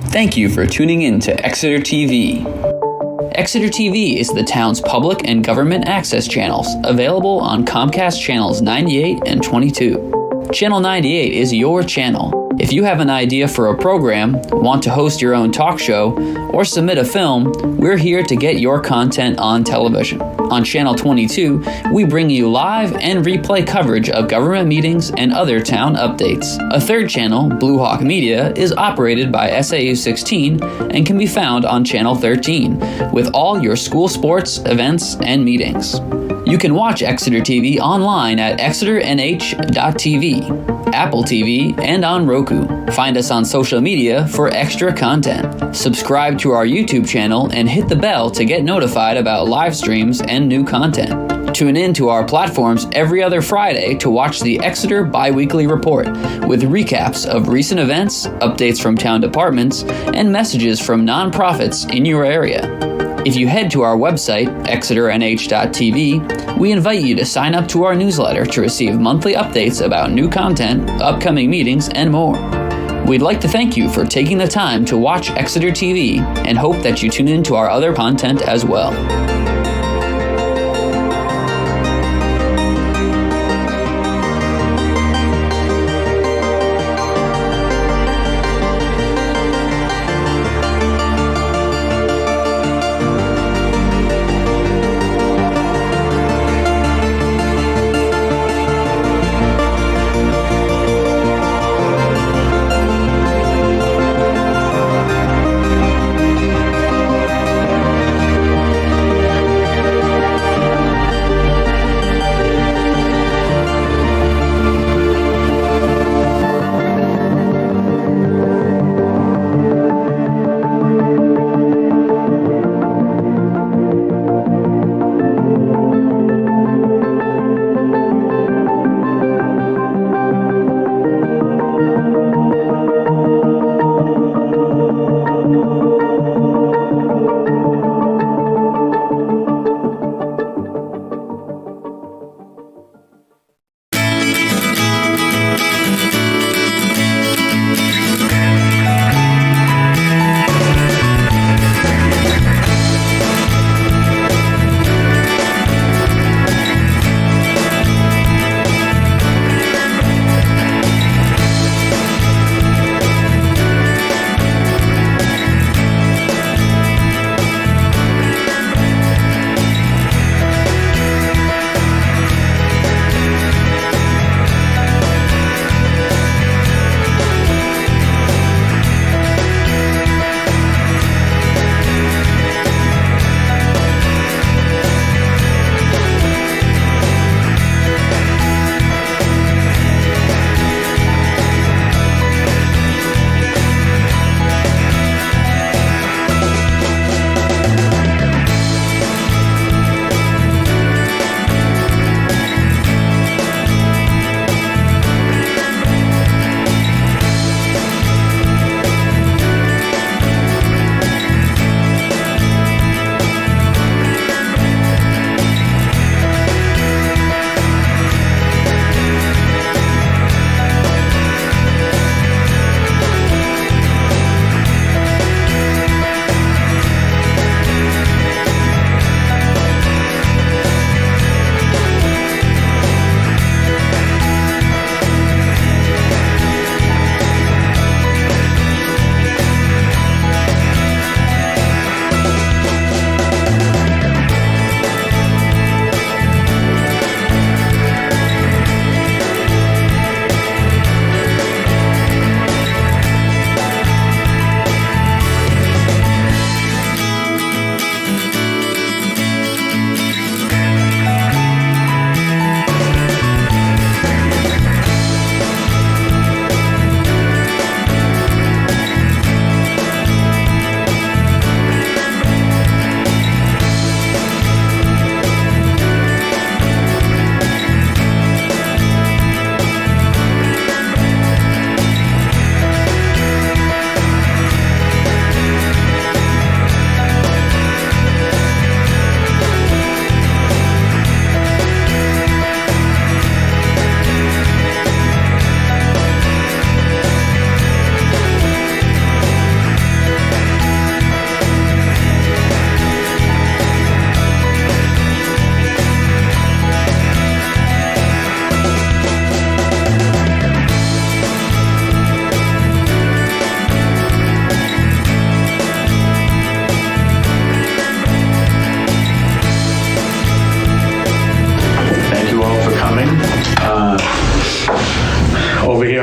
Thank you for tuning in to Exeter TV. Exeter TV is the town's public and government access channels, available on Comcast channels 98 and 22. Channel 98 is your channel. If you have an idea for a program, want to host your own talk show, or submit a film, we're here to get your content on television. On Channel 22, we bring you live and replay coverage of government meetings and other town updates. A third channel, Blue Hawk Media, is operated by SAU 16 and can be found on Channel 13, with all your school sports, events, and meetings. You can watch Exeter TV online at exeternh.tv, Apple TV, and on Roku. Find us on social media for extra content. Subscribe to our YouTube channel and hit the bell to get notified about live streams and new content. Tune in to our platforms every other Friday to watch the Exeter Biweekly Report with recaps of recent events, updates from town departments, and messages from nonprofits in your area. If you head to our website, exeternh.tv, we invite you to sign up to our newsletter to receive monthly updates about new content, upcoming meetings, and more. We'd like to thank you for taking the time to watch Exeter TV and hope that you tune in to our other content as well.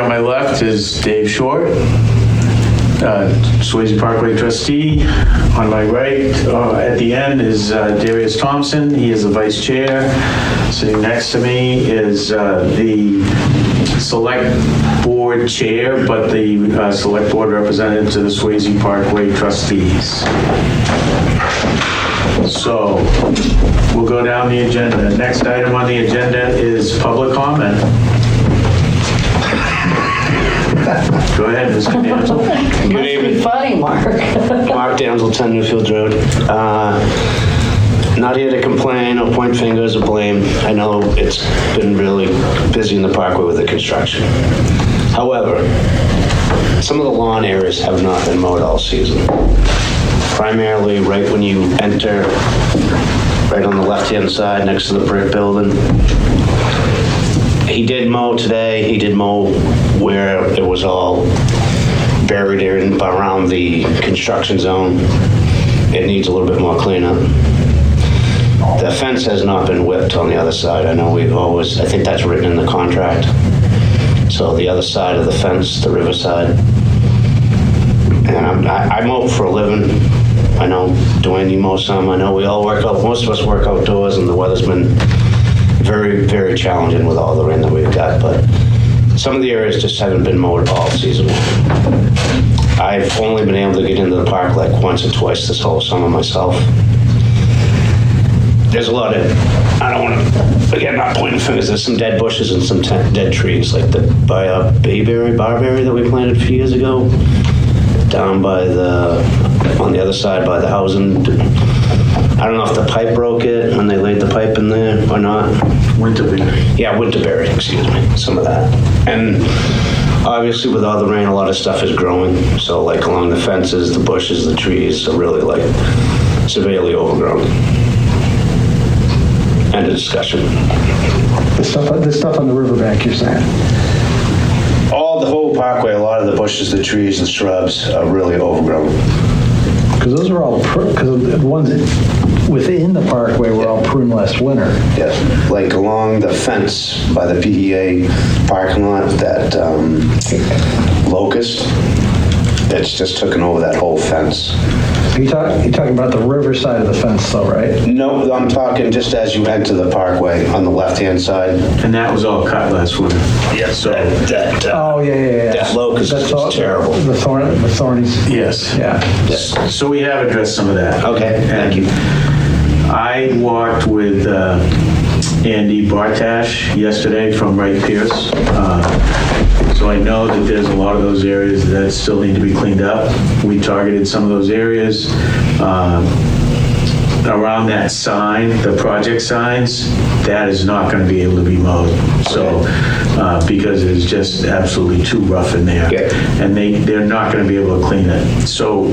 on my left is Dave Short, Swasey Parkway Trustee. On my right, at the end, is Darius Thompson. He is the Vice Chair. Sitting next to me is the Select Board Chair, but the Select Board representative to the Swasey Parkway Trustees. So, we'll go down the agenda. Next item on the agenda is public comment. Go ahead, Mr. Danzel. Good evening. Funny, Mark. Mark Danzel, 10 Newfield Road. Not here to complain or point fingers or blame. I know it's been really busy in the Parkway with the construction. However, some of the lawn areas have not been mowed all season. Primarily right when you enter, right on the left-hand side next to the brick building. He did mow today. He did mow where it was all buried in around the construction zone. It needs a little bit more cleanup. The fence has not been whipped on the other side. I know I think that's written in the contract. So the other side of the fence, the riverside. And I mow for a living. I know Dwayne, you mow some. I know we all work out, most of us work outdoors, and the weather's been very, very challenging with all the rain that we've got, but some of the areas just haven't been mowed all season long. I've only been able to get into the park like once or twice this whole summer myself. There's a lot of, I don't want to, again, not pointing fingers, there's some dead bushes and some dead trees, like by a barberry that we planted a few years ago, down by on the other side by the housing. I don't know if the pipe broke it when they laid the pipe in there or not. Winterberry. Yeah, winterberry, excuse me, some of that. And obviously with all the rain, a lot of stuff is growing. So like along the fences, the bushes, the trees are really like severely overgrown. End of discussion. The stuff on the riverbank, you're saying? The whole parkway, a lot of the bushes, the trees, the shrubs are really overgrown. Because those are all, because the ones within the parkway were all pruned last winter. Yes, like along the fence by the PEA parking lot, that locust, that's just taken over that whole fence. You're talking about the river side of the fence though, right? No, I'm talking just as you enter the parkway on the left-hand side. And that was all cut last winter. Yes, So, Oh, yeah. that locust is all- terrible. The thornies. yes. Yeah. So we have addressed some of that. Okay, thank you. I walked with Andy Bartash yesterday from Wright Pierce. So I know that there's a lot of those areas that still need to be cleaned up. We targeted some of those areas. Around that sign, the project signs, that is not going to be able to be mowed. So, because it is just absolutely too rough in there. Okay. And they're not going to be able to clean it. So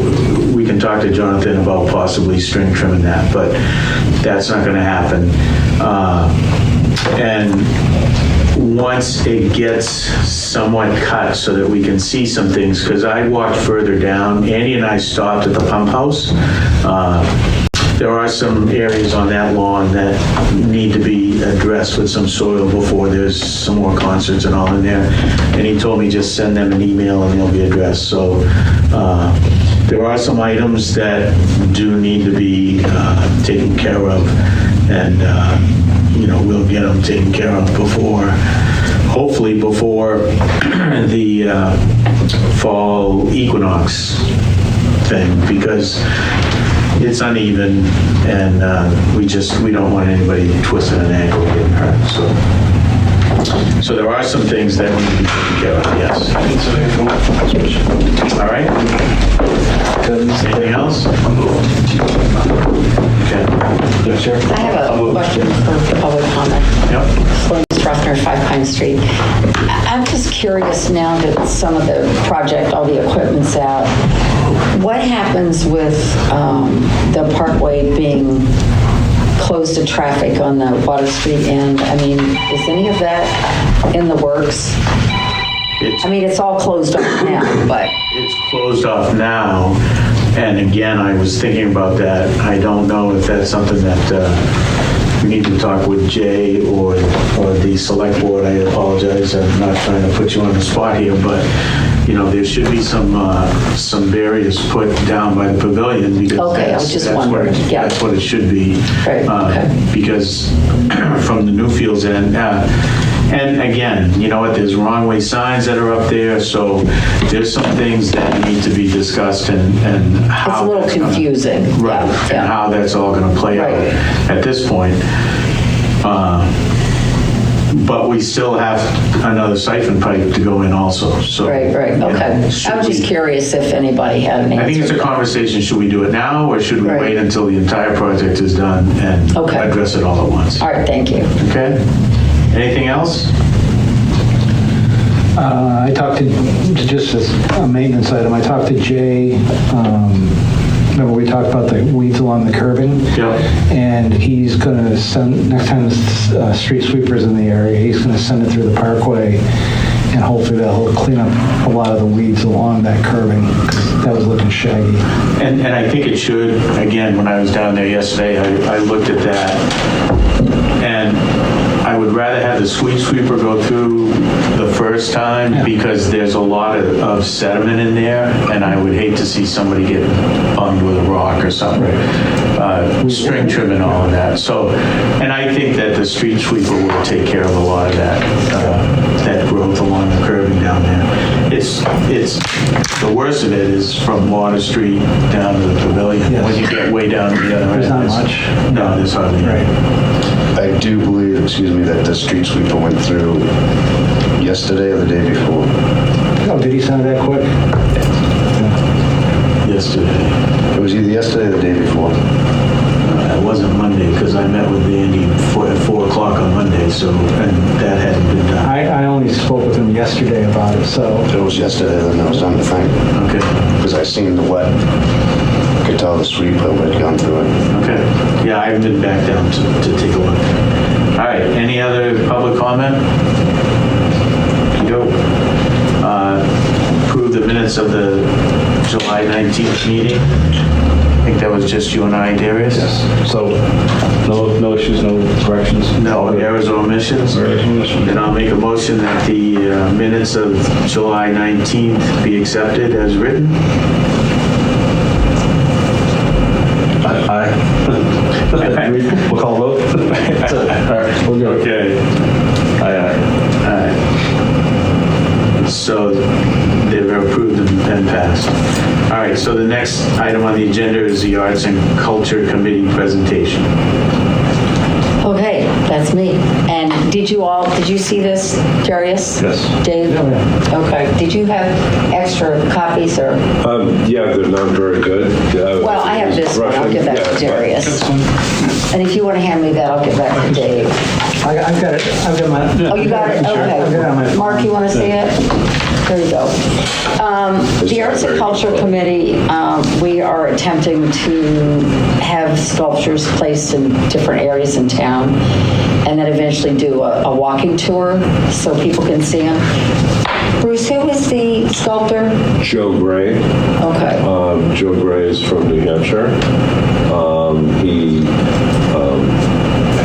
we can talk to Jonathan about possibly string trimming that, but that's not going to happen. And once it gets somewhat cut so that we can see some things, because I walked further down, Andy and I stopped at the pump house. There are some areas on that lawn that need to be addressed with some soil before there's some more concerts and all in there. And he told me just send them an email and they'll be addressed. So there are some items that do need to be taken care of, and we'll get them taken care of hopefully before the fall equinox thing, because it's uneven, and we don't want anybody twisting an ankle or getting hurt. So there are some things that need to be taken care of, yes. All right? Anything else? Okay. Yes, sir. I have a question for public comment. Yep. Sloan Struthner, 5 Pine Street. I'm just curious now that some of the project, all the equipment's out, what happens with the parkway being closed to traffic on the Water Street end? I mean, is any of that in the works? It's all closed off now, but... It's closed off now, and again, I was thinking about that. I don't know if that's something that we need to talk with Jay or the select board. I apologize, I'm not trying to put you on the spot here, but, there should be some barriers put down by the pavilion because Okay, I was just that's what wondering, yeah. That's what it should be. Right, okay. Because from the Newfields end, and again, you know what, there's wrong way signs that are up there, so there's some things that need to be discussed and how. It's a little that's gonna- confusing. Right, Yeah. and how that's all gonna play out Right. at this point. But we still have another siphon pipe to go in also, so. Right, okay. should I was just we- curious if anybody had an answer. I think it's a conversation, should we do it now, or should we Right. wait until the entire project is done and Okay. address it all at once? All right, thank you. Okay? Anything else? I talked to, just as a maintenance item, I talked to Jay, remember we talked about the weeds along the curbing? Yep. And he's going to send, next time the street sweeper's in the area, he's going to send it through the parkway, and hopefully that'll clean up a lot of the weeds along that curbing. That was looking shaggy. And I think it should, again, when I was down there yesterday, I looked at that, and I would rather have the street sweeper go through the first time because there's a lot of sediment in there, and I would hate to see somebody get bummed with a rock or something. String trim and all of that. So, and I think that the street sweeper will take care of a lot of that growth along the curbing down there. It's the worst of it is from Water Street down to the pavilion. Yes. When you get way down to the other end. There's not much. No, there's hardly any. Right. I do believe, that the street sweeper went through yesterday or the day before. Oh, did he send it that quick? Yesterday. It was either yesterday or the day before. It wasn't Monday because I met with Andy at 4 o'clock on Monday, so, and that hadn't been done. I only spoke with him yesterday about it, so. If it was yesterday, then it was done, I think. Okay, Because I seen the wet. I could tell the sweeper had gone through it. okay. Yeah, I haven't been back down to take a look. All right, any other public comment? Go. Approve the minutes of the July 19th meeting. I think that was just you and I, Darius? Yes. So, no issues, no corrections? No errors or omissions? Errors or omissions. Then I'll make a motion that the minutes of July 19th be accepted as written. Aye. We'll call a vote? All right, we'll go. Okay. Aye, aye. All right. So they're approved and passed. All right, so the next item on the agenda is the Arts and Culture Committee presentation. Okay, that's me. And did you see this, Darius? Yes. Dave? Okay. Did you have extra copies or? Yeah, they're not very good. Well, I have this one. I'll give that to Darius. And if you want to hand me that, I'll give that to Dave. I've got it. I've got my. Oh, you got it? Sure. I've got it on my Okay. phone. Mark, you want to see it? There you go. The Arts and Culture Committee, we are attempting to have sculptures placed in different areas in town and then eventually do a walking tour so people can see them. Bruce, who is the sculptor? Joe Gray. Okay. Joe Gray is from New Hampshire. He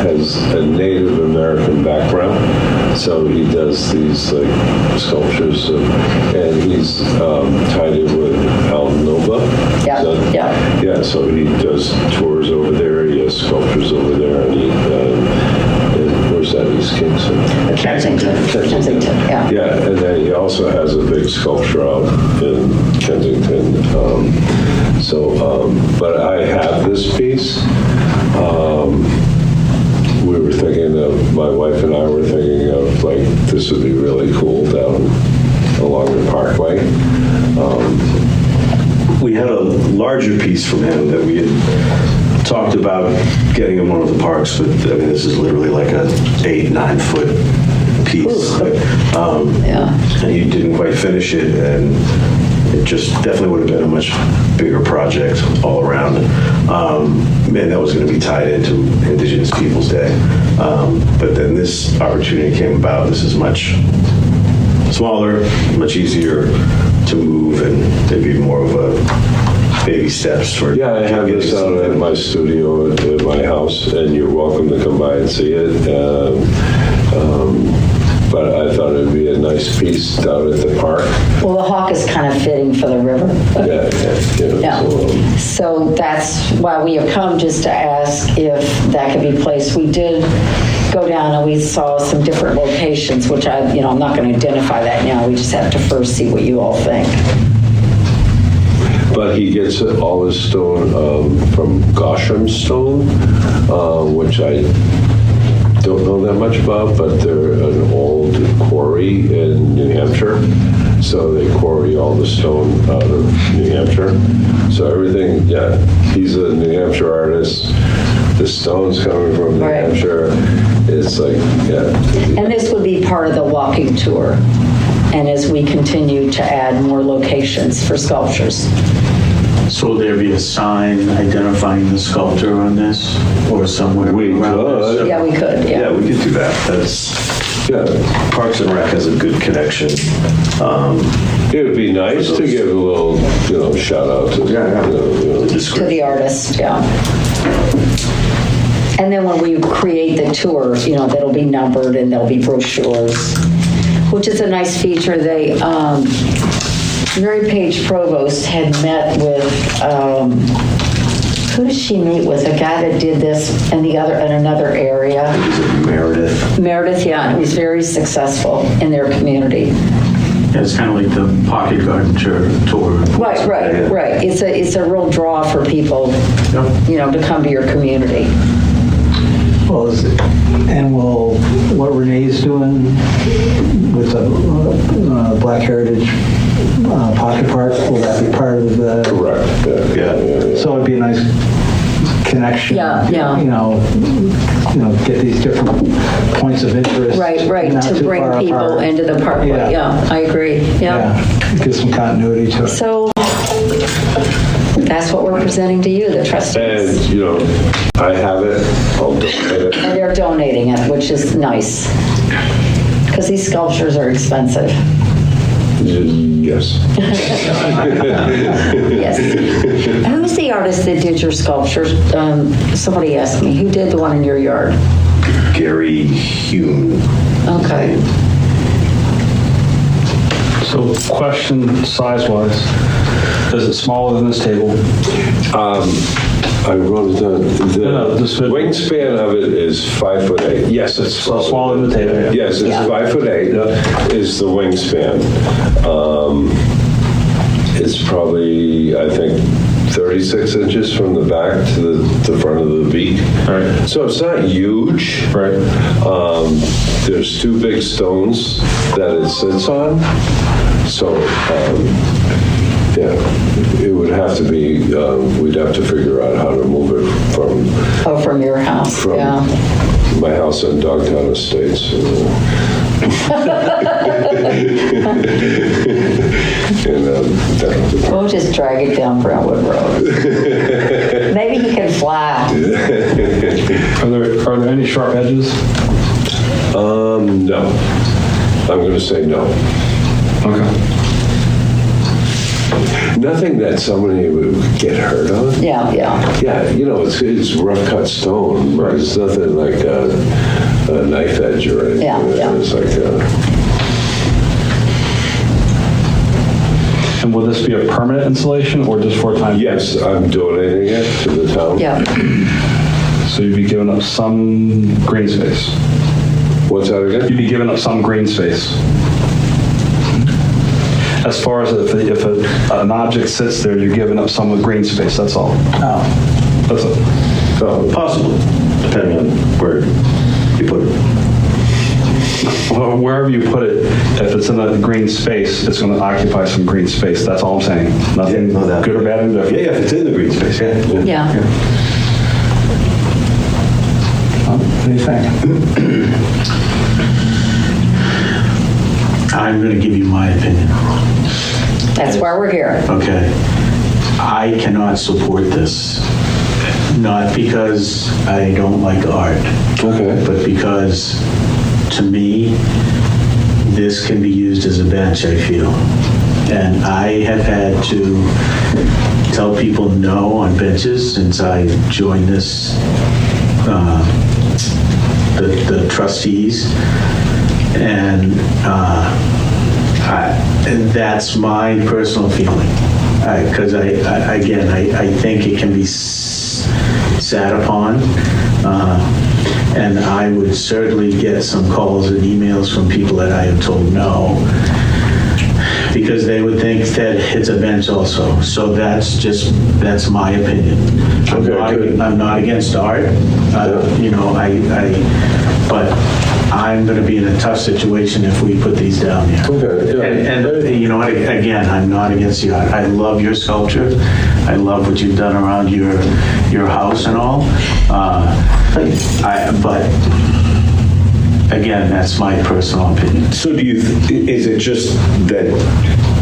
has a Native American background, so he does these like sculptures, and he's tied in with Al Nova. Yeah, yeah. Yeah, so he does tours over there. He has sculptures over there, and he. Where's that? East Kingston. Kensington, yeah. Yeah, and then he also has a big sculpture out in Kensington. But I have this piece. We were thinking of, my wife and I were thinking of, like, this would be really cool down along the Parkway. We had a larger piece from him that we had talked about getting in one of the parks, but I mean, this is literally like a 8-9 foot piece. Yeah. And he didn't quite finish it, and it just definitely would have been a much bigger project all around. And that was going to be tied into Indigenous Peoples Day. But then this opportunity came about. This is much smaller, much easier to move, and it'd be more of a baby steps for. Yeah, I have this out at my studio at my house, and you're welcome to come by and see it. But I thought it'd be a nice piece down at the park. Well, the hawk is kind of fitting for the river. Yeah. So that's why we have come, just to ask if that could be placed. We did go down and we saw some different locations, which I'm not going to identify that now. We just have to first see what you all think. But he gets all his stone from Gosham Stone, which I don't know that much about, but they're an old quarry in New Hampshire. So they quarry all the stone out of New Hampshire. So everything, he's a New Hampshire artist. The stone's coming from New Hampshire. It's like, And this would be part of the walking tour. And as we continue to add more locations for sculptures. So will there be a sign identifying the sculptor on this or somewhere We around could. this? Yeah, we could, Yeah, we could do that. That's, Parks and Rec has a good connection. it would be nice to give a little, shout out to, to the artist, And then when we create the tour, that'll be numbered and there'll be brochures, which is a nice feature. They, Mary Page Provost had met with, who did she meet with? A guy that did this in another area. Is it Meredith? Meredith, yeah, and he was very successul in their community. Yeah, it's kind of like the Pocket Garden tour. Right. It's a real draw for people, to come to your community. Well, what Renee's doing with the Black Heritage Pocket Park, will that be part of the? Correct. Yeah. So it'd be a nice connection. Yeah. Get these different points of interest. Right, not to too bring far people apart. into the parkway. Yeah. I agree. Yeah. Give some continuity to it. So that's what we're presenting to you, the trustees. And, I have it, I'll donate it. And they're donating it, which is nice. Because these sculptures are expensive. Yes. Yes. Who's the artist that did your sculptures? Somebody asked me, who did the one in your yard? Gary Hume. Okay. So question size-wise, is it smaller than this table? I wrote it down. The wingspan of it is 5'8". Yes, it's So smaller than the table? Yes, it's 5'8" is the wingspan. It's probably, I think, 36 inches from the back to the front of the beak. Right. So it's not huge. Right. There's two big stones that it sits on. So, it would have to be, we'd have to figure out how to move it from From your house, my house on Dogtown Estates. We'll just drag it down Brentwood Road. Maybe he can fly. Are there any sharp edges? No. I'm going to say no. Okay. Nothing that somebody would get hurt on. Yeah. Yeah, it's rough cut stone. Right. It's nothing like a knife edge or anything. Yeah. It's like And will this be a permanent installation or just for a time? yes, I'm donating it to the town. Yeah. So you'd be giving up some green space? What's that again? You'd be giving up some green space? As far as if an object sits there, you're giving up some of the green space, that's all? Oh. That's it? Possibly, depending on where you put it. Well, wherever you put it, if it's in a green space, it's going to occupy some green space. That's all I'm saying. Nothing Yeah, no doubt. good or bad, indifferent. Yeah, if it's in the green space, Yeah. What do you think? I'm going to give you my opinion. That's why we're here. Okay. I cannot support this. Not because I don't like art, Okay. but because, to me, this can be used as a bench, I feel. And I have had to tell people no on benches since I joined this, the trustees. And and that's my personal feeling. Because I think it can be sat upon. And I would certainly get some calls and emails from people that I have told no, because they would think that it's a bench also. So that's my opinion. I'm not against art, but I'm going to be in a tough situation if we put these down here. And you know what, again, I'm not against the art. I love your sculpture. I love what you've done around your house and all. But again, that's my personal opinion. So is it just that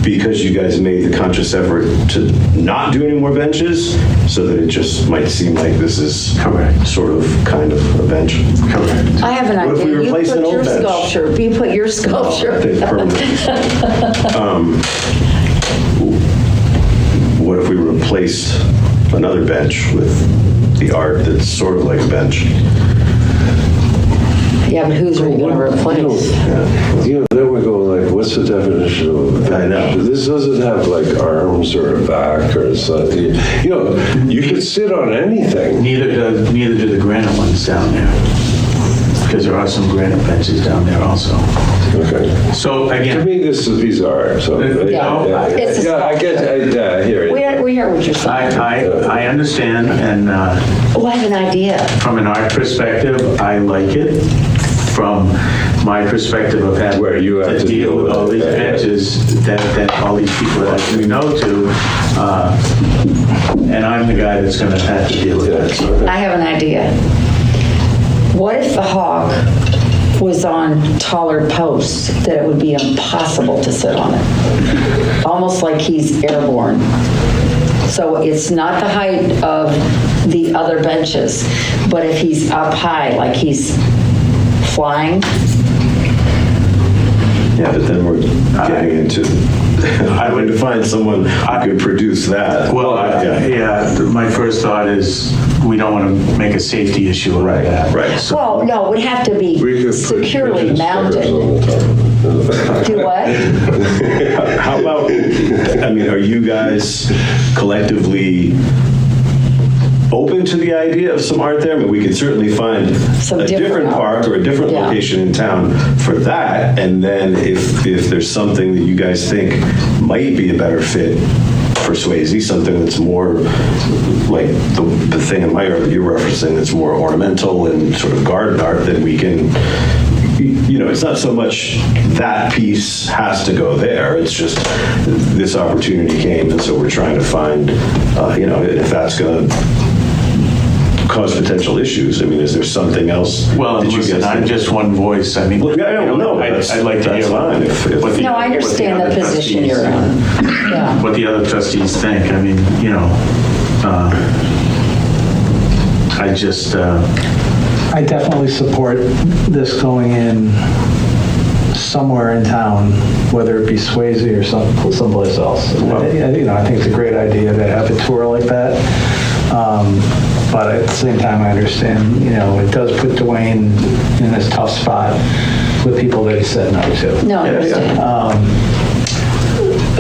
because you guys made the conscious effort to not do any more benches, so that it just might seem like this is Correct. sort of kind of a bench? Correct. I have an What if we idea. You replace put an old your bench? sculpture, you put your sculpture. Permanent. What if we replaced another bench with the art that's sort of like a bench? Yeah, but who's are you going to replace? Then we go like, what's the definition of a bench? I know. This doesn't have like arms or a back or something. You could sit on anything. Neither do the granite ones down there, because there are some granite benches down there also. Okay. So To again, me, these are, so. It's a I hear it. We hear what you're saying. I understand, and Oh, I have an idea. from an art perspective, I like it. From my perspective of having Where you have to deal with all these benches that all these people that I say no to, and I'm the guy that's going to have to deal with that. So I have an idea. What if the hawk was on taller posts that it would be impossible to sit on it? Almost like he's airborne. So it's not the height of the other benches, but if he's up high, like he's flying. Yeah, but then we're getting into, I would find someone who could produce that. Well, my first thought is we don't want to make a safety issue of that. Right. So Well, no, it would have to We be could put securely pigeon stickers mounted. on the top. Do what? how about, are you guys collectively open to the idea of some art there? We could certainly find Some a different art. park or a different Yeah. location in town for that, and then if there's something that you guys think might be a better fit for Swasey, something that's more like the thing in my art you're referencing that's more ornamental and sort of garden art, then we can, it's not so much that piece has to go there. It's just this opportunity came, and so we're trying to find, if that's going to cause potential issues. Is there something else? Well, that you listen, guys I'm think? just one voice. I'd like to hear fine. No, I understand the position you're in. Yeah. What the other trustees think. I definitely support this going in somewhere in town, whether it be Swasey or someplace else. I think it's a great idea to have a tour like that. But at the same time, I understand, it does put Dwayne in this tough spot with people that he said no to. No, I understand.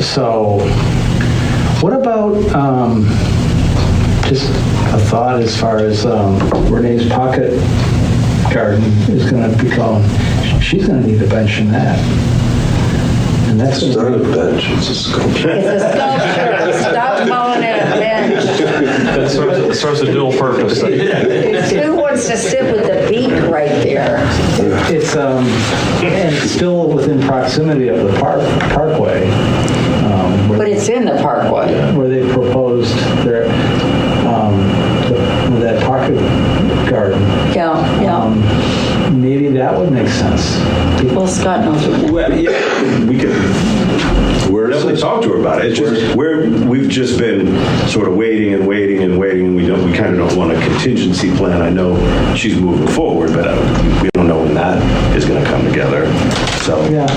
So, what about just a thought as far as Renee's Pocket Garden is going to be going? She's going to need a bench in that. And that's It's not a bench, it's a sculpture. It's a sculpture. Stop calling it a bench. It serves a dual purpose. Who wants to sit with the beak right there? It's and it's still within proximity of the parkway. But it's in the parkway. Where they proposed that pocket garden. Yeah. Maybe that would make sense. Well, Scott knows what Well, yeah, we could. We're definitely talk to her about it. It's just we've just been sort of waiting and waiting and waiting. We kind of don't want a contingency plan. I know she's moving forward, but we don't know when that is going to come together. So, Yeah.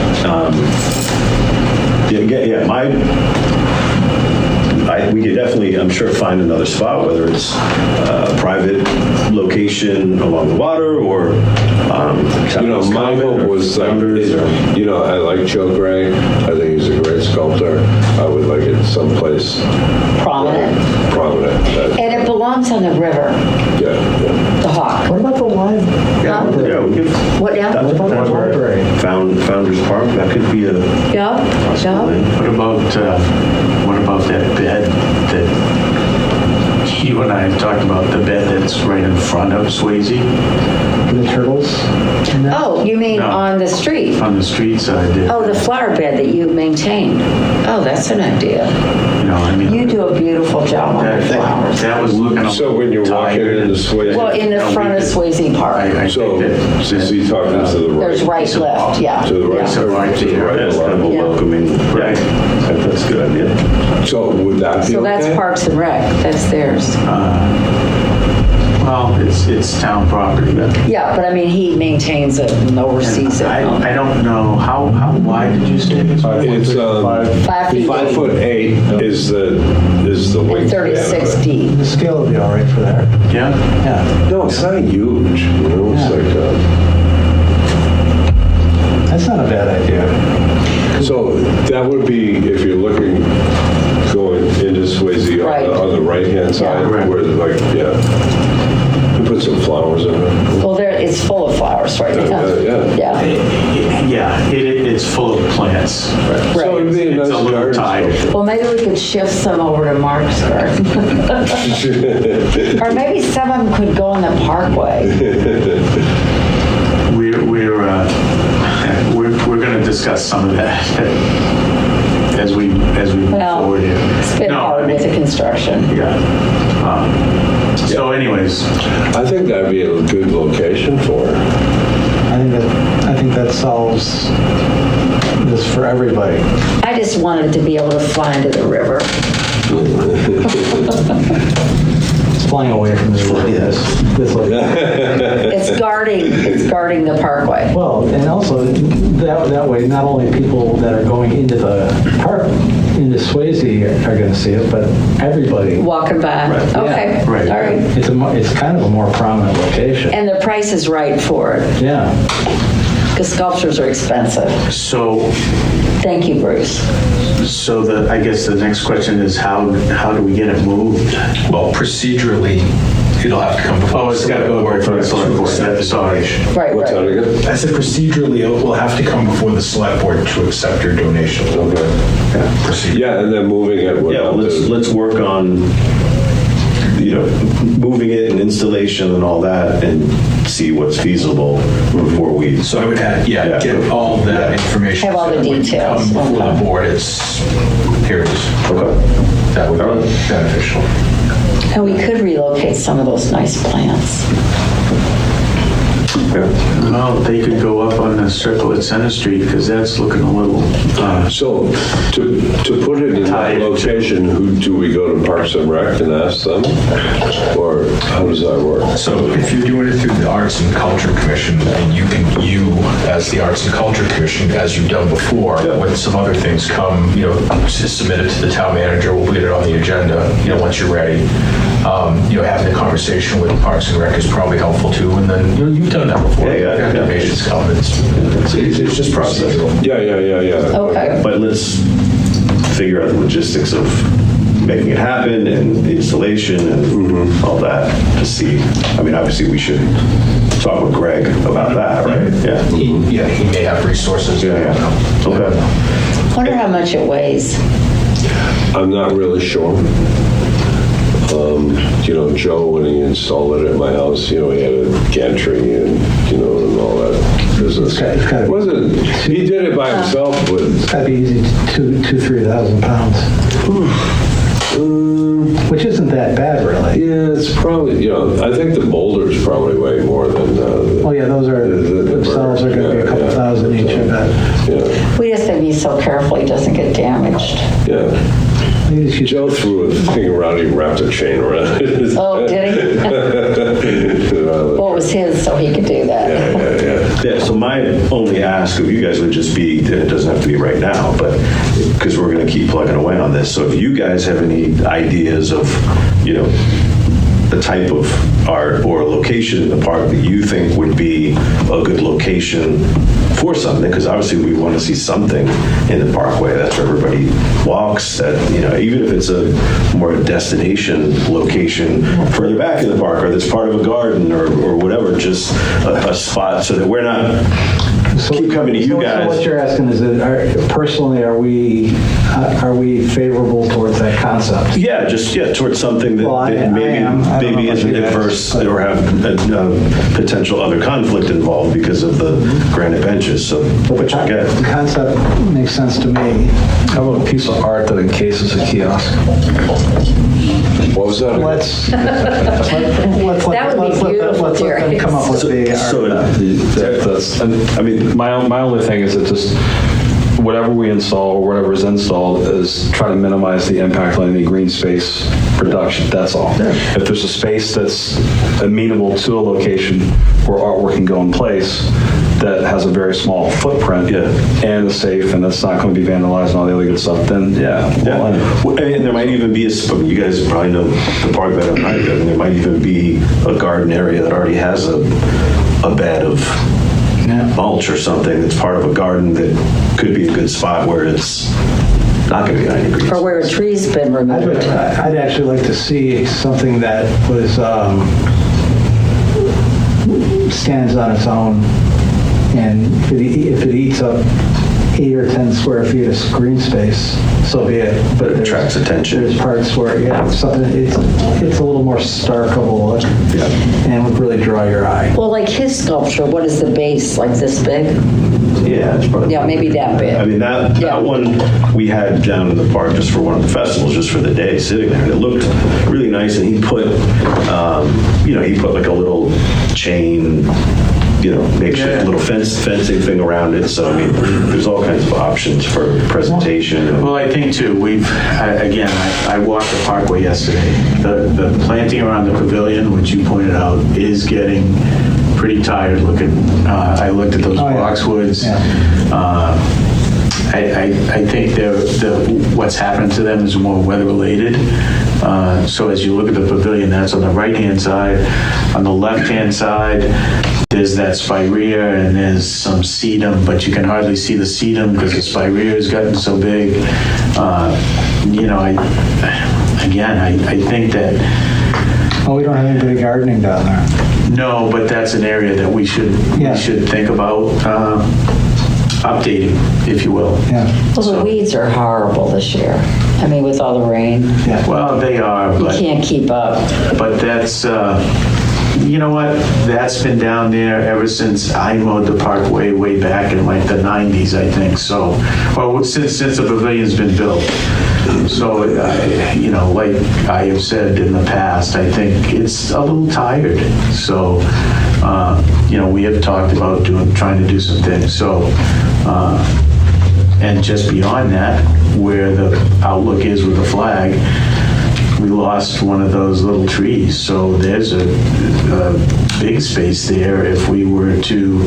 we could definitely, I'm sure, find another spot, whether it's a private location along the water or, my hope was like, I like Joe Gray. I think he's a great sculptor. I would like it someplace Prominent. And it belongs on the river, Yeah. the Hawk. What about the live? yeah, we could, What now? that's What about the library? Founders Park, that could be a Yeah, possibility. yeah. What about that bed that you and I have talked about, the bed that's right in front of Swasey The turtles? and that? Oh, you mean No. on the street? on the street side there? Oh, the flower bed that you maintain. Oh, that's an idea. You do a beautiful job on the flowers. That was looking a So when you're walking tired. into Swasey. Well, in the front of Swasey Park. I So, think that- is he talking to the right? There's right, left, yeah. To the right, yeah. to the right, That's kind of a Yeah. welcoming, right? That's a good idea. So would that be So that's okay? Parks and Rec, that's theirs. Well, it's town property. Yeah, but I mean, he maintains it and oversees it. I don't know, how wide did you say this was? It's 5 feet 5'8" is the and wing. 36 diameter. deep. The scale would be all right for that. Yeah? Yeah. No, it's not huge. It's Yeah. like. That's not a bad idea. So that would be if you're looking going into Swasey Right. on the right-hand side, Yeah. where you put some flowers in it. Well, it's full of flowers right now. Yeah. Yeah, it's full of plants. So it'd be a nice It's a little garden tired. sculpture. Well, maybe we could shift some over to Mark's garden. Or maybe some of them could go on the parkway. We're going to discuss some of that as we move Well, forward here. it's been No, hard I mean, with the construction. Yeah. So anyways, I think that'd be a good location for it. I think that solves this for everybody. I just wanted to be able to fly into the river. It's flying away from this. This It's guarding the parkway. Well, and also that way, not only people that are going into the park, into Swasey are going to see it, but everybody. Walking by. Okay, all Right. right. It's kind of a more prominent location. And the price is right for it, Yeah. because sculptures are expensive. so Thank you, Bruce. I guess the next question is how do we get it moved? Well, procedurally, it'll have to come before. Oh, it's got to go for the select board. Sorry. Right, What's that right. again? I said procedurally, it will have to come before the select board to accept your donation. Okay. Procedure. Yeah, and then moving it Yeah, without let's work on, moving it and installation and all that and see what's feasible before we. So I would add, Yeah. get all that information. Have all the so when you details. Come before Okay. the board, here it is. Okay. That would be beneficial. And we could relocate some of those nice plants. Well, they could go up on the circle at Center Street because that's looking a little, So to put it in that Tied. location, who do we go to Parks and Rec and ask them? Or how does that work? So if you're doing it through the Arts and Culture Commission, and you as the Arts and Culture Commission, as you've done before, when some other things come, just submit it to the town manager, we'll get it on the agenda, once you're ready. Having a conversation with Parks and Rec is probably helpful too, and then, you've done that before. Yeah. Donations come, it's just process. Yeah. Okay. But let's figure out the logistics of making it happen and the installation and all that to see. I mean, obviously we should talk with Greg about that, right? Yeah. He may have resources. Yeah. Okay. Wonder how much it weighs. I'm not really sure. Joe, when he installed it at my house, he had a gantry and, and all that business. It's gotta be- He did it by himself, but It's got to be easy, 3,000 pounds. Which isn't that bad, really. yeah, it's probably, I think the boulders probably weigh more than. Oh, yeah, those are, themselves are going to be a couple thousand each, I bet. Yeah, We just have to be so careful he doesn't get damaged. yeah. Maybe you should- Joe threw a thing around, he wrapped a chain around it. Oh, did he? Well, it was his, so he could do that. Yeah. Yeah, so my only ask of you guys would just be, and it doesn't have to be right now, but because we're going to keep plugging away on this. So if you guys have any ideas of, the type of art or location in the park that you think would be a good location for something, because obviously we want to see something in the parkway. That's where everybody walks. That, even if it's a more destination location further back in the park, or that's part of a garden or whatever, just a spot so that we're not keep coming to you guys. So what you're asking is that, personally, are we favorable towards that concept? Yeah, towards something that maybe isn't adverse or have potential other conflict involved because of the granite benches. So, which I get. The concept makes sense to me. How about a piece of art that encases a kiosk? What was that? That would be beautiful, Let's let them come up with my only thing is that just whatever we install or whatever is installed is try to minimize the impact on any green space reduction. That's all. Yeah. If there's a space that's amenable to a location where artwork can go in place that has a very small footprint and is safe and that's not going to be vandalized and all the other good stuff, then And there might even be you guys probably know the park better than I do. There might even be a garden area that already has a bed of mulch or something that's part of a garden that could be a good spot where it's not going to be 90 degrees. Or where a tree's been removed. I'd actually like to see something that was stands on its own, and if it eats up 8 or 10 square feet of green space, so be it. But it attracts attention. There's parts where, something it's a little more stark of a look, and would really draw your eye. Well, like his sculpture, what is the base, like this big? Yeah, it's probably. Yeah, maybe that big. I mean, that one we had down in the park just for one of the festivals, just for the day, sitting there, and it looked really nice. And he put, like a little chain, makeshift little fencing thing around it. So, I mean, there's all kinds of options for presentation. Well, I think too, I walked the parkway yesterday. The planting around the pavilion, which you pointed out, is getting pretty tired looking. I looked at those boxwoods. I think what's happened to them is more weather related. So as you look at the pavilion, that's on the right-hand side. On the left-hand side, there's that spirea and there's some sedum, but you can hardly see the sedum because the spirea has gotten so big. I think that. Oh, we don't have anybody gardening down there. No, but that's an area that we should think about updating, if you will. Yeah. Well, the weeds are horrible this year. I mean, with all the rain. Yeah. Well, they are. You can't keep up. But that's, you know what? That's been down there ever since I mowed the parkway way back in like the 90s, I think. So, since the pavilion's been built. So, like I have said in the past, I think it's a little tired. So, we have talked about trying to do some things. So, and just beyond that, where the outlook is with the flag, we lost one of those little trees. So there's a big space there if we wanted to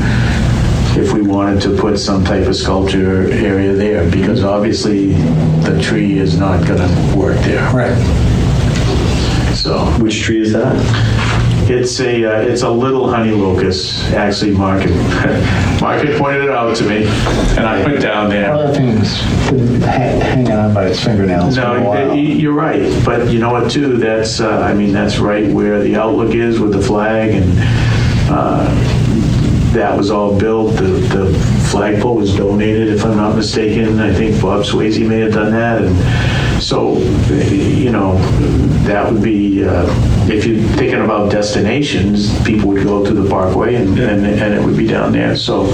put some type of sculpture area there, because obviously the tree is not going to work there. Right. So Which tree is that? it's a little honey locust. Actually, Mark had pointed it out to me, and I went down there. Other things been hanging on by its fingernails for a No, while. you're right. But you know what, too? That's right where the outlook is with the flag, and that was all built. The flagpole was donated, if I'm not mistaken. I think Bob Swasey may have done that. And so, that would be, if you're thinking about destinations, people would go to the parkway and it would be down there. So,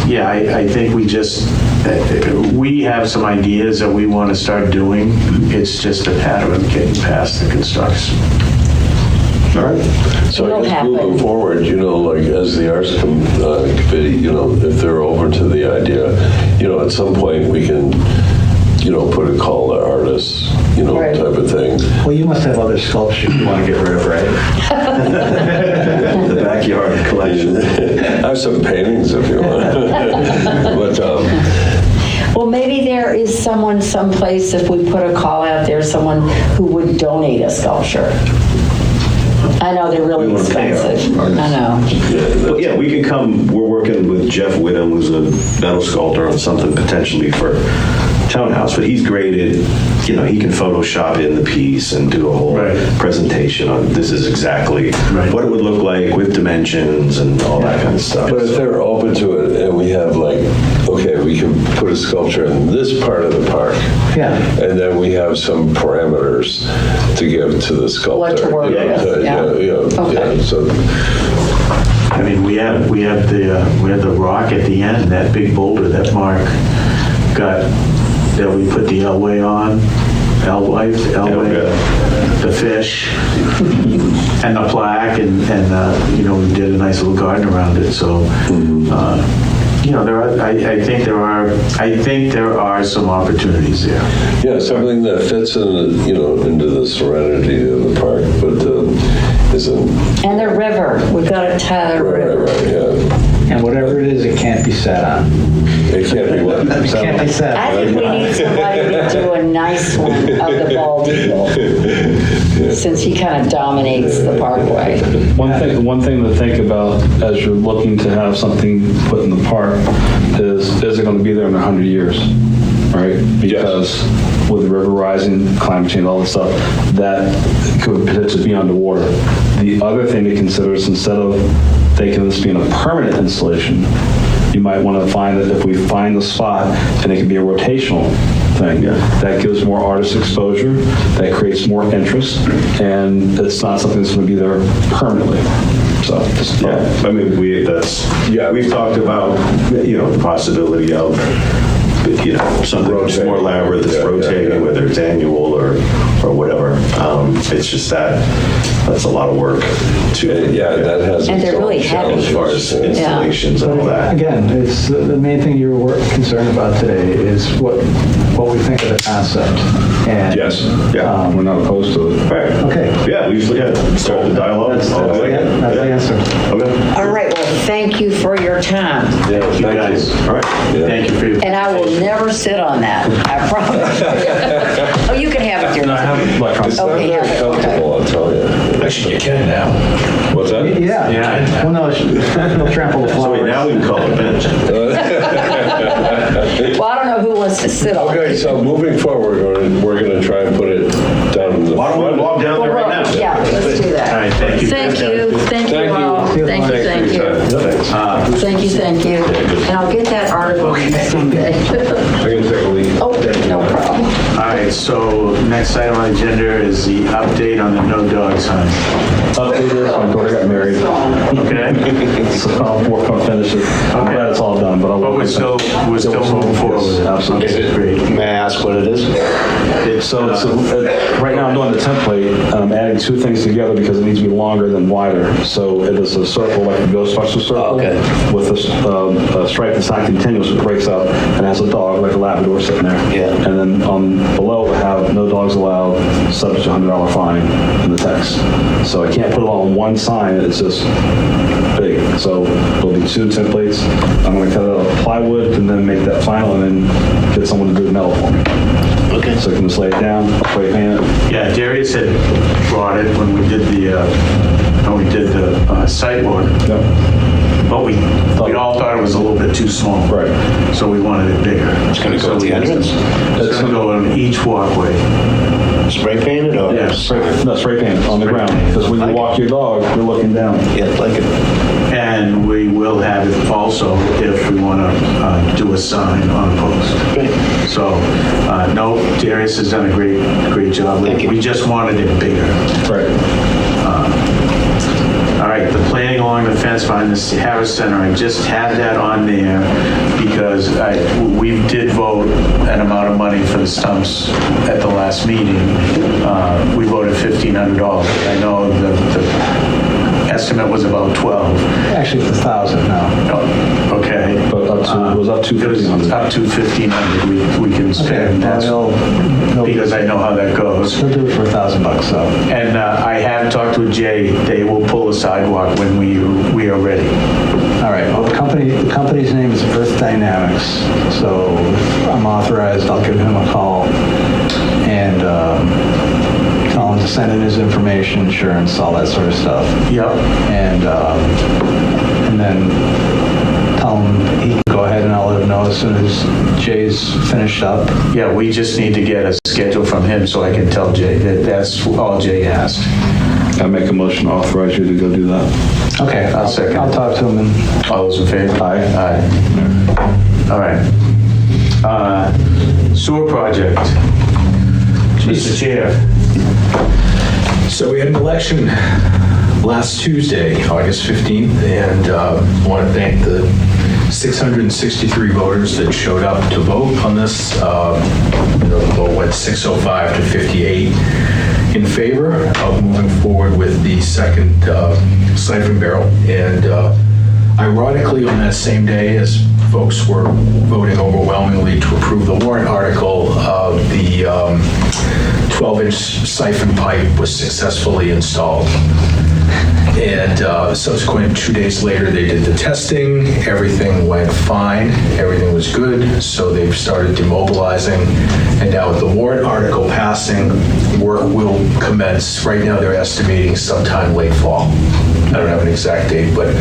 I think we have some ideas that we want to start doing. It's just a matter of getting past the construction. All right. So It'll I guess happen. moving forward, like as the Arts Committee, if they're open to the idea, at some point we can put a call to artists, Right. type of thing. Well, you must have other sculptures you want to get rid of, right? The backyard collection. I have some paintings if you want. But, Well, maybe there is someone someplace, if we put a call out there, someone who would donate a sculpture. I know they're really We wanna pay our expensive. I artists. know. But yeah, we can come, we're working with Jeff Whittam, who's a metal sculptor, on something potentially for Townhouse, but he's graded, he can Photoshop in the piece and do a whole Right. presentation on this is exactly what it would look like with dimensions and all that kind of stuff. But if they're open to it and we have okay, we can put a sculpture in this part of the park. Yeah. And then we have some parameters to give to the sculptor. What to work with, yeah. Okay. So, I mean, we have the rock at the end, that big boulder that Mark got, that we put the Elway on, Elway, the fish, and the plaque, and we did a nice little garden around it, so, I think there are some opportunities there. yeah, something that fits into the serenity of the park, but isn't. And the river, we've got to tie the river. Right, yeah. And whatever it is, it can't be sat on. It can't be what? It can't be sat I on. think we need somebody to do a nice one of the bald eagle, since he kind of dominates the parkway. One thing to think about as you're looking to have something put in the park is it going to be there in 100 years, right? Because with the river rising, climate change, all that stuff, that could potentially be underwater. The other thing to consider is instead of thinking this being a permanent installation, you might want to find that if we find the spot, and it can be a rotational thing, that gives more artist exposure, that creates more interest, and it's not something that's going to be there permanently. So, just I mean, we've talked about, the possibility of, something that's more elaborate that's rotating, whether it's annual or whatever. It's just that's a lot of work to. That has. And they're really heavy. As far as installations and all that. Again, it's the main thing you were concerned about today is what we think of the concept. And Yes, yeah. we're not opposed to it. Right. Okay. Yeah, we usually start the dialogue. That's the answer. Okay. All right, well, thank you for your time. Yeah, Thank you guys. All right. Thank you for your. And I will never sit on that, I promise. Oh, you can have it, dear. I have electronics. Okay, have it, okay. Comfortable, I'll tell you. Actually, you can now. What's that? Yeah. Well, no, they'll trample the So flowers. wait, now we can call it a bench. Well, I don't know who wants to sit on it. Okay, so moving forward, we're going to try and put it down in the Why don't we walk down there right now? Yeah, let's do that. All right, thank you. Thank you, thank you all. Thank you, thank you. Thank you. And I'll get that article someday. I'm going to take a leak. Oh, no problem. All right, so next item on the agenda is the update on the no dog sign. Update is my daughter got married, Okay? so I'll work on finish it. I'm glad it's all done, but I'll But work we're on still finish it. moving forward with it. Absolutely. Okay, great. May I ask what it is? So right now I'm doing the template, and I'm adding two things together because it needs to be longer than wider. So it is a circle, like a Ghostbuster circle, with a stripe that's not continuous, it breaks up, and has a dog, like a Labrador sitting there. Yeah. And then below we have no dogs allowed, subject to $100 fine in the text. So I can't put it all on one sign, it's just big. So there'll be two templates. I'm going to cut it out of plywood and then make that final, and then get someone to do the metal for me. Okay. So I can just lay it down, spray paint it. Yeah, Darius had brought it when we did the site work, but we all thought it was a little bit too small. Right. So we wanted it bigger. It's going to go at the entrance? It's going to go on each walkway. Spray painted or? Yeah, Spray paint on the ground, because when you walk your dog, you're looking down. Yeah, like it. And we will have it also if we want to do a sign on a post. So, no, Darius has done a great job. Thank you. We just wanted it bigger. Right. All right, the planning along the fence behind the Harris Center, I just had that on there because we did vote an amount of money for the stumps at the last meeting. We voted $1,500. I know the estimate was about 12. Actually, it's 1,000 now. Oh, okay. But up it was up to It was 1,500. up to 1,500 we can spend. That's because I know how that goes. He'll do it for $1,000, so. And I have talked with Jay. They will pull a sidewalk when we are ready. All right, well, the company's name is Earth Dynamics, so if I'm authorized, I'll give him a call and tell him to send in his information, insurance, all that sort of stuff. Yep. And then tell him he can go ahead and I'll let him know as soon as Jay's finished up. Yeah, we just need to get a schedule from him so I can tell Jay that that's all Jay asked. I make a motion to authorize you to go do that. Okay, I'll second I'll it. talk to him and, All those in favor? Aye. Aye. All right. Sewer project. Mr. Chair. So we had an election last Tuesday, August 15th, and want to thank the 663 voters that showed up to vote on this. The vote went 605 to 58 in favor of moving forward with the second siphon barrel. And ironically, on that same day, as folks were voting overwhelmingly to approve the warrant article, the 12-inch siphon pipe was successfully installed. And subsequent 2 days later, they did the testing. Everything went fine. Everything was good. So they've started demobilizing. And now with the warrant article passing, work will commence. Right now, they're estimating sometime late fall. I don't have an exact date, but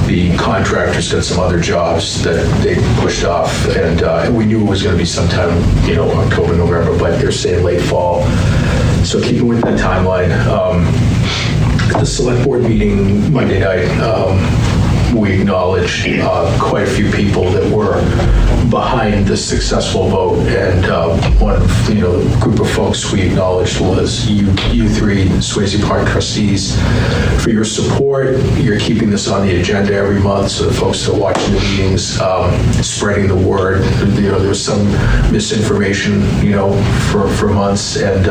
the contractor's got some other jobs that they pushed off. And we knew it was going to be sometime, October, November, but they're saying late fall. So keeping with that timeline, at the select board meeting Monday night, we acknowledged quite a few people that were behind the successful vote, and one of the group of folks we acknowledged was you three, Swasey Parkway Trustees, for your support. You're keeping this on the agenda every month, so the folks that are watching the meetings, spreading the word. There was some misinformation, for months, and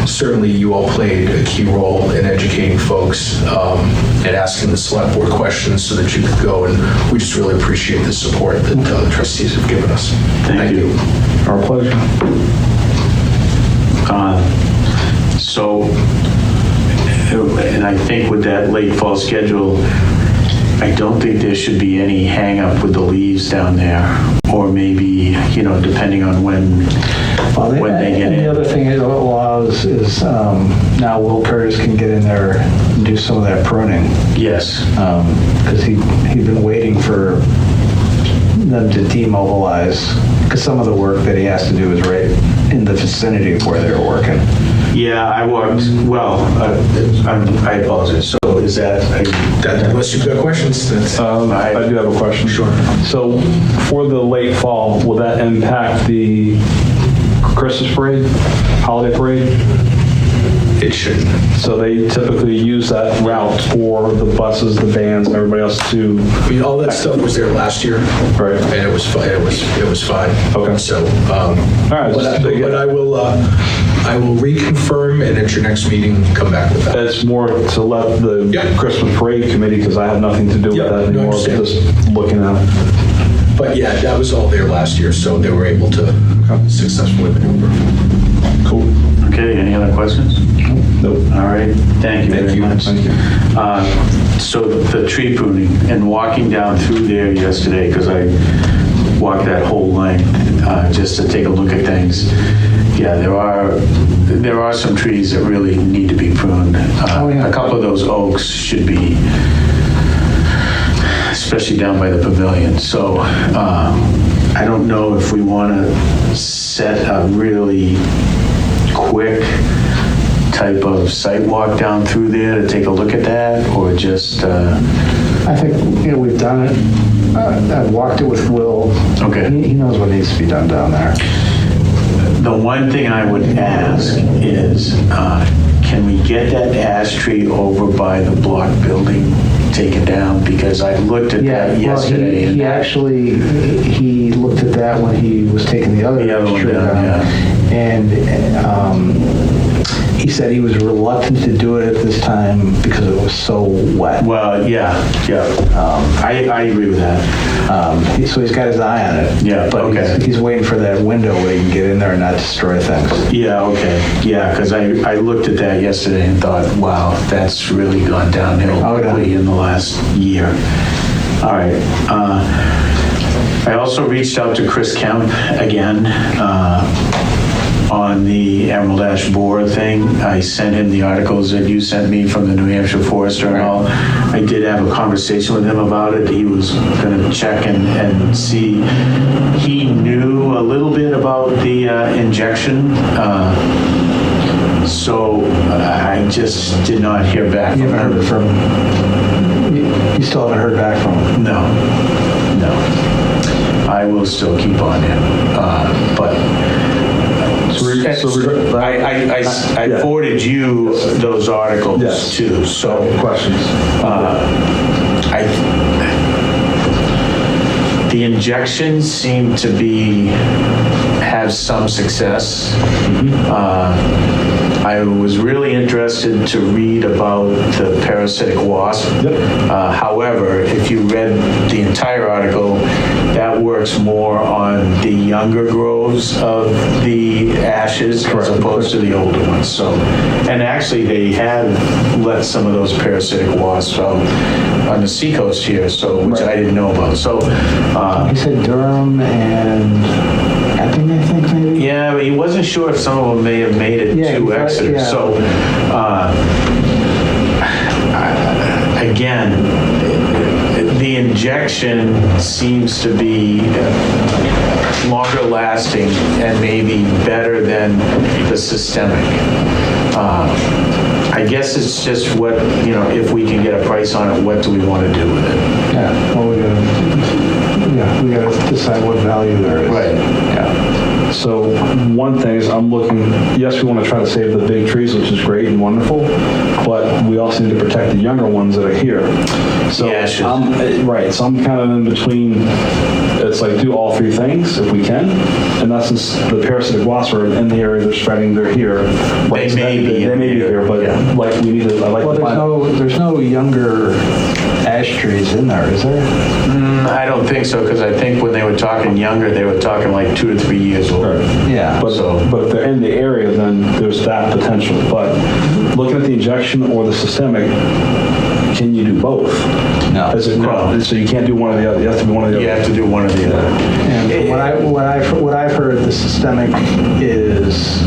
certainly you all played a key role in educating folks and asking the select board questions so that you could go, and we just really appreciate the support that the trustees have given us. Thank you. Our pleasure. So, and I think with that late fall schedule, I don't think there should be any hang up with the leaves down there, or maybe, depending on when they get in. The other thing it allows is now Will Curtis can get in there and do some of that pruning. Yes. Because he'd been waiting for them to demobilize, because some of the work that he has to do is right in the vicinity of where they were working. Yeah, I worked, I apologize. So is that Unless you've got questions, that's... I do have a question. Sure. So for the late fall, will that impact the Christmas parade, holiday parade? It shouldn't. So they typically use that route for the buses, the vans, and everybody else to... All that stuff was there last year. Right. And it was fine. It was fine. Okay. So, All right. but I will reconfirm, and at your next meeting, come back with that. It's more to let the Yep. Christmas parade committee, because I have nothing to do with Yep, that no, I anymore, understand. just looking at it. But yeah, that was all there last year, so they were able to successfully maneuver. Cool. okay? Any other questions? Nope. All right. Thank you very much. Thank you. So the tree pruning and walking down through there yesterday, because I walked that whole length just to take a look at things. Yeah, there are some trees that really need to be pruned. A couple of those oaks should be, especially down by the pavilion. So I don't know if we want to set a really quick type of site walk down through there to take a look at that, or just... I think, we've done it. I've walked it with Will. Okay. He knows what needs to be done down there. The one thing I would ask is, can we get that ash tree over by the block building taken down? Because I looked at that yesterday. Well, and he that- actually, he looked at that when he was taking the other The other one tree down, yeah. And he said he was reluctant to do it at this time because it was so wet. Well, yeah. I agree with that. So he's got his eye on it. Yeah, But okay. he's waiting for that window where he can get in there and not destroy things. Yeah, okay. Yeah, because I looked at that yesterday and thought, wow, that's really gone downhill quickly in the last year. All right. I also reached out to Chris Kemp again on the Emerald Ash Borer thing. I sent him the articles that you sent me from the New Hampshire Forester and all. I did have a conversation with him about it. He was going to check and see. He knew a little bit about the injection. So I just did not hear back You from haven't heard him. from you still haven't heard back from him? No. I will still keep on him. But I forwarded you those articles too. So Questions? The injections seem to have some success. I was really interested to read about the parasitic wasp. However, if you read the entire article, that works more on the younger groves of the ashes as opposed to the older ones. So, and actually they have let some of those parasitic wasps out on the seacoast here, so which I didn't know about. So, He said Durham and Epping, I think, maybe? yeah, but he wasn't sure if some of them may have made it to Exeter. yeah. So, again, the injection seems to be longer lasting and maybe better than the systemic. I guess it's just what, if we can get a price on it, what do we want to do with it? Yeah, well, we gotta decide what value there is. Right. Yeah. So one thing is I'm looking, yes, we want to try to save the big trees, which is great and wonderful, but we also need to protect the younger ones that are here. So Yeah, sure. so I'm kind of in between, it's like do all three things if we can. In essence, the parasitic wasps are in the area, they're spreading, they're here. Right, They may be here, but like we need to, I like Well, to find. there's no younger ash trees in there, is there? I don't think so, because I think when they were talking younger, they were talking like 2 or 3 years old. Yeah. But if they're in the area, then there's that potential. But looking at the injection or the systemic, can you do both? No. So you can't do one or the other. You have to be one or the other. You have to do one or the other. And from what I've heard, the systemic is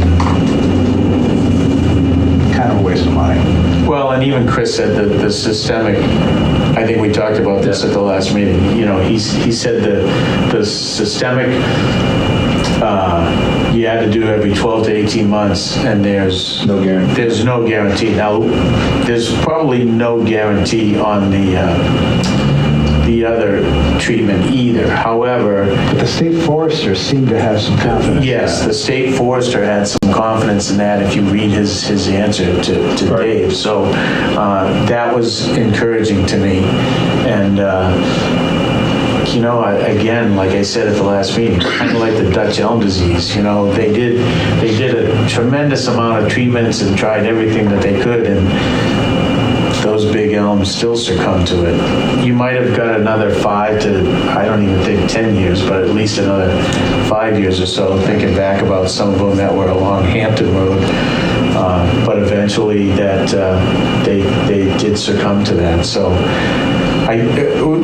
kind of a waste of money. Well, and even Chris said that the systemic, I think we talked about this at the last meeting, he said the systemic, you had to do every 12 to 18 months, and there's No guarantee. There's no guarantee. Now, there's probably no guarantee on the other treatment either. However, But the state foresters seem to have some confidence. yes, the state forester had some confidence in that if you read his answer to Dave. So that was encouraging to me. And, again, like I said at the last meeting, kind of like the Dutch elm disease, they did a tremendous amount of treatments and tried everything that they could, and those big elms still succumb to it. You might have got another 5 to, I don't even think 10 years, but at least another 5 years or so, thinking back about some of them that were along Hampton Road. But eventually that they did succumb to that. So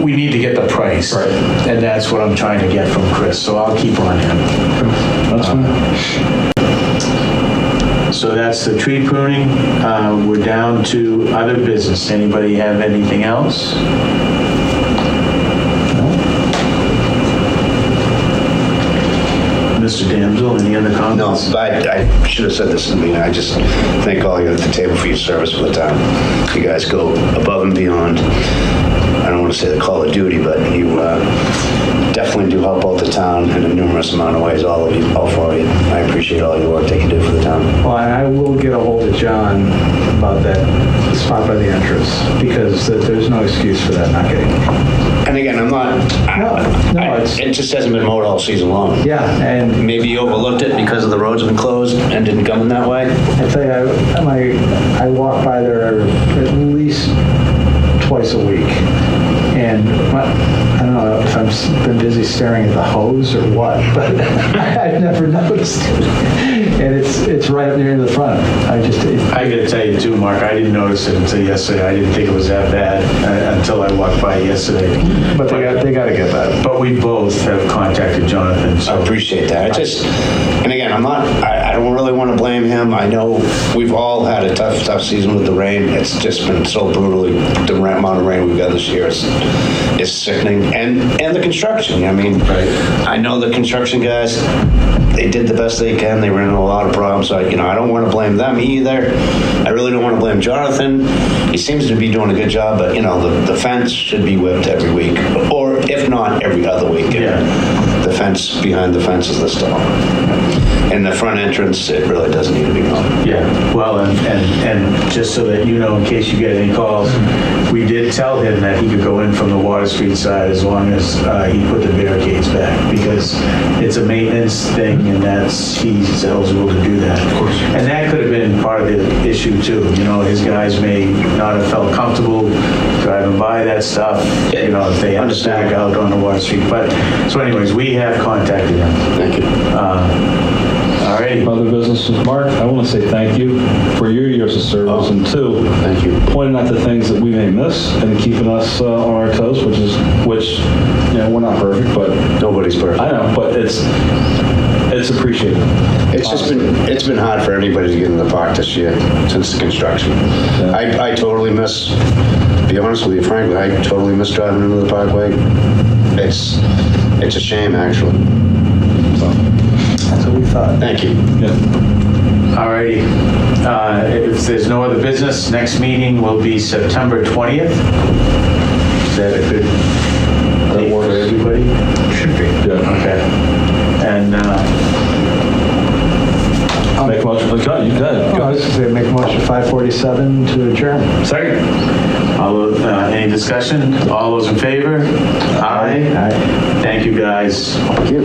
we need to get the price. Right. And that's what I'm trying to get from Chris. So I'll keep on him. That's fine. So that's the tree pruning. We're down to other business. Anybody have anything else? Mr. Damsel, any other No, comments? I should have said this in the meeting. I just thank all of you at the table for your service for the town. You guys go above and beyond. don't want to say the call of duty, but you definitely do help out the town in a numerous amount of ways, all four of you. I appreciate all your work that you do for the town. Well, and I will get a hold of John about that spot by the entrance, because there's no excuse for that not getting. And again, I'm not, it just hasn't been mowed all season long. Yeah, and Maybe you overlooked it because of the roads have been closed and didn't come in that way. I tell you, I walk by there at least twice a week, and I don't know if I've been busy staring at the hose or what, but I've never noticed it. And it's right near the front. I gotta tell you too, Mark, I didn't notice it until yesterday. I didn't think it was that bad until I walked by yesterday. But they got to get better. But we both have contacted Jonathan, I so. appreciate that. And again, I don't really want to blame him. I know we've all had a tough season with the rain. It's just been so brutally, the amount of rain we've got this year is sickening. And the construction. I mean, I know the construction guys, they did the best they can. They ran into a lot of problems. I don't want to blame them either. I really don't want to blame Jonathan. He seems to be doing a good job, but the fence should be whipped every week, or if not every other week. Yeah. The fence behind the fence is the stall. And the front entrance, it really doesn't need to be mowed. Yeah, well, and just so that you know, in case you get any calls, we did tell him that he could go in from the Water Street side as long as he put the barricades back, because it's a maintenance thing, and he's eligible to do that. Of course. And that could have been part of the issue too. His guys may not have felt comfortable driving by that stuff, if they had to stack out on the Water Street. But, so anyways, we have contacted him. Thank you. All righty. Other businesses, Mark, I want to say thank you for your years of service, and two, Thank you. pointing out the things that we may miss and keeping us on our toes, which we're not perfect, but Nobody's perfect. I know, but it's appreciated. It's been hard for anybody to get in the park this year since the construction. Yeah. I totally miss, to be honest with you, frankly, I totally miss driving into the parkway. It's a shame, actually. So, That's what we thought. thank you. Yeah. All righty. If there's no other business, next meeting will be September 20th. Is that a good date for everybody? Should be. Yeah. Okay. And Make a motion. You got it. I was just going to make a motion 5:47 to adjourn. Second. any discussion? All those in favor? Aye. Aye. Thank you, guys. Thank you.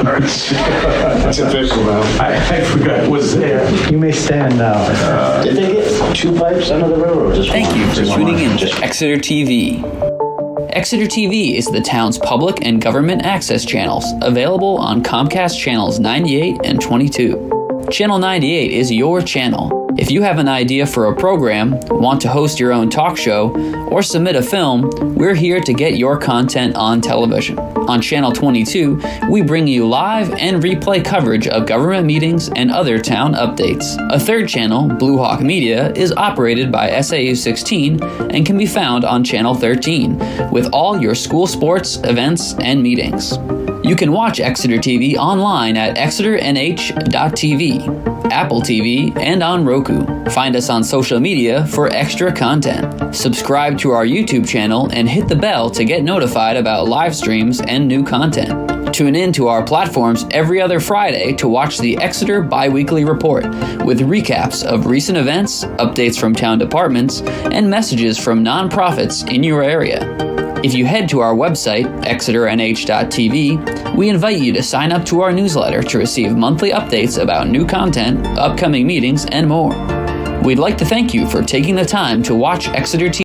It's official now. I forgot was there. You may stand now. Did they get 2 pipes under the railroad? Just Thank one? you for Just tuning one. in to Exeter TV. Exeter TV is the town's public and government access channels, available on Comcast channels 98 and 22. Channel 98 is your channel. If you have an idea for a program, want to host your own talk show, or submit a film, we're here to get your content on television. On Channel 22, we bring you live and replay coverage of government meetings and other town updates. A third channel, Blue Hawk Media, is operated by SAU 16 and can be found on Channel 13, with all your school sports, events, and meetings. You can watch Exeter TV online at exeternh.tv, Apple TV, and on Roku. Find us on social media for extra content. Subscribe to our YouTube channel and hit the bell to get notified about live streams and new content. Tune in to our platforms every other Friday to watch the Exeter Biweekly Report, with recaps of recent events, updates from town departments, and messages from nonprofits in your area. If you head to our website, exeternh.tv, we invite you to sign up to our newsletter to receive monthly updates about new content, upcoming meetings, and more. We'd like to thank you for taking the time to watch Exeter TV.